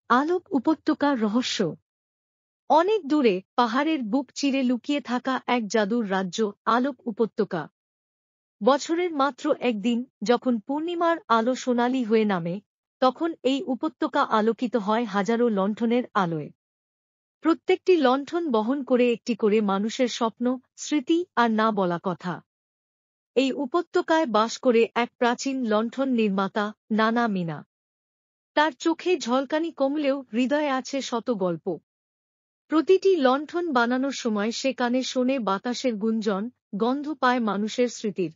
আলোক উপত্যকার রহস্য। অনেক দূরে পাহাড়ের বুক চিরে লুকিয়ে থাকা এক জাদুর রাজ্য আলোক উপত্যকা। বছরের মাত্র একদিন যখন পূর্ণিমার আলো সোনালি হয়ে নামে, তখন এই উপত্যকা আলোকিত হয় হাজারো লণ্ঠনের আলোয়। প্রত্যেকটি লণ্ঠন বহন করে একটি করে মানুষের স্বপ্ন, স্মৃতি আর না বলা কথা। এই উপত্যকায় বাস করে এক প্রাচীন লণ্ঠন নির্মাতা নানা মিনা। তার চোখে ঝলকানি কমলেও হৃদয়ে আছে শত গল্প। প্রতিটি লণ্ঠন বানানোর সময় সে কানে শোনে বাতাসের গুঞ্জন, গন্ধ পায় মানুষের স্মৃতির।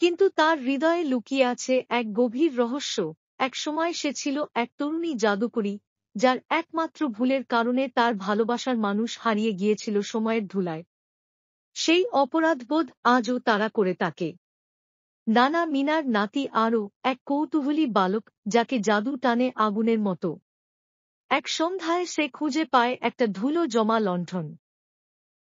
কিন্তু তার হৃদয়ে লুকিয়ে আছে এক গভীর রহস্য। এক সময় সে ছিল এক তরুণী জাদুকরী, যার একমাত্র ভুলের কারণে তার ভালোবাসার মানুষ হারিয়ে গিয়েছিল সময়ের ধুলায়। সেই অপরাধবোধ আজও তাড়া করে তাকে। নানা মিনার নাতি আরও এক কৌতূহলী বালক, যাকে জাদু টানে আগুনের মতো। এক সন্ধ্যায় সে খুঁজে পায় একটা ধুলো জমা লণ্ঠন।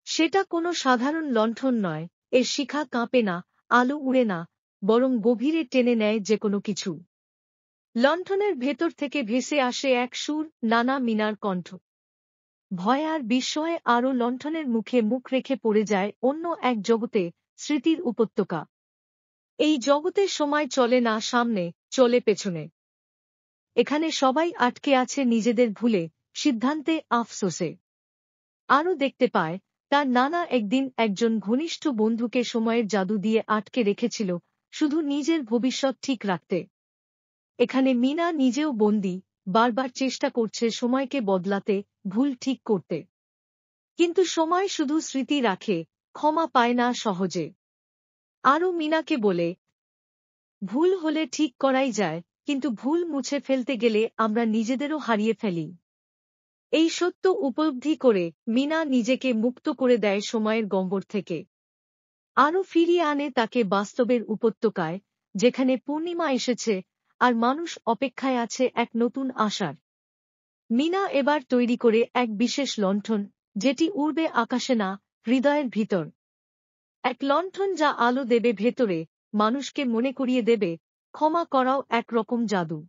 সেটা কোনো সাধারণ লণ্ঠন নয়, এর শিখা কাঁপে না, আলো উড়ে না, বরং গভীরে টেনে নেয় যে কোনো কিছু। লণ্ঠনের ভেতর থেকে ভেসে আসে এক সুর, নানা মিনার কণ্ঠ। ভয় আর বিস্ময়ে আরও লণ্ঠনের মুখে মুখ রেখে পড়ে যায় অন্য এক জগতে, স্মৃতির উপত্যকা। এই জগতে সময় চলে না সামনে, চলে পেছনে। এখানে সবাই আটকে আছে নিজেদের ভুলে, সিদ্ধান্তে, আফসোসে। আরও দেখতে পায় তার নানা একদিন একজন ঘনিষ্ঠ বন্ধুকে সময়ের জাদু দিয়ে আটকে রেখেছিল, শুধু নিজের ভবিষ্যৎ ঠিক রাখতে। এখানে মিনা নিজেও বন্দী, বারবার চেষ্টা করছে সময়কে বদলাতে, ভুল ঠিক করতে। কিন্তু সময় শুধু স্মৃতি রাখে, ক্ষমা পায় না সহজে। আরও মিনাকে বলে, ভুল হলে ঠিক করাই যায়, কিন্তু ভুল মুছে ফেলতে গেলে আমরা নিজেদেরও হারিয়ে ফেলি। এই সত্য উপলব্ধি করে মিনা নিজেকে মুক্ত করে দেয় সময়ের গহ্বর থেকে। আরও ফিরিয়ে আনে তাকে বাস্তবের উপত্যকায়, যেখানে পূর্ণিমা এসেছে আর মানুষ অপেক্ষায় আছে এক নতুন আশার। মিনা এবার তৈরি করে এক বিশেষ লণ্ঠন, যেটি উড়বে আকাশে না, হৃদয়ের ভিতর। এক লণ্ঠন যা আলো দেবে ভেতরে, মানুষকে মনে করিয়ে দেবে ক্ষমা করাও একরকম জাদু।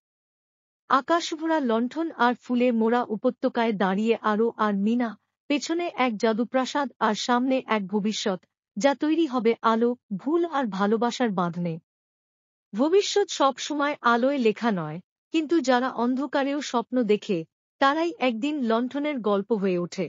আকাশভরা লণ্ঠন আর ফুলে মোড়া উপত্যকায় দাঁড়িয়ে আরও আর মিনা, পেছনে এক জাদুপ্রাসাদ আর সামনে এক ভবিষ্যৎ, যা তৈরি হবে আলো, ভুল আর ভালোবাসার বাঁধনে। ভবিষ্যৎ সব সময় আলোয় লেখা নয়, কিন্তু যারা অন্ধকারেও স্বপ্ন দেখে, তারাই একদিন লণ্ঠনের গল্প হয়ে ওঠে।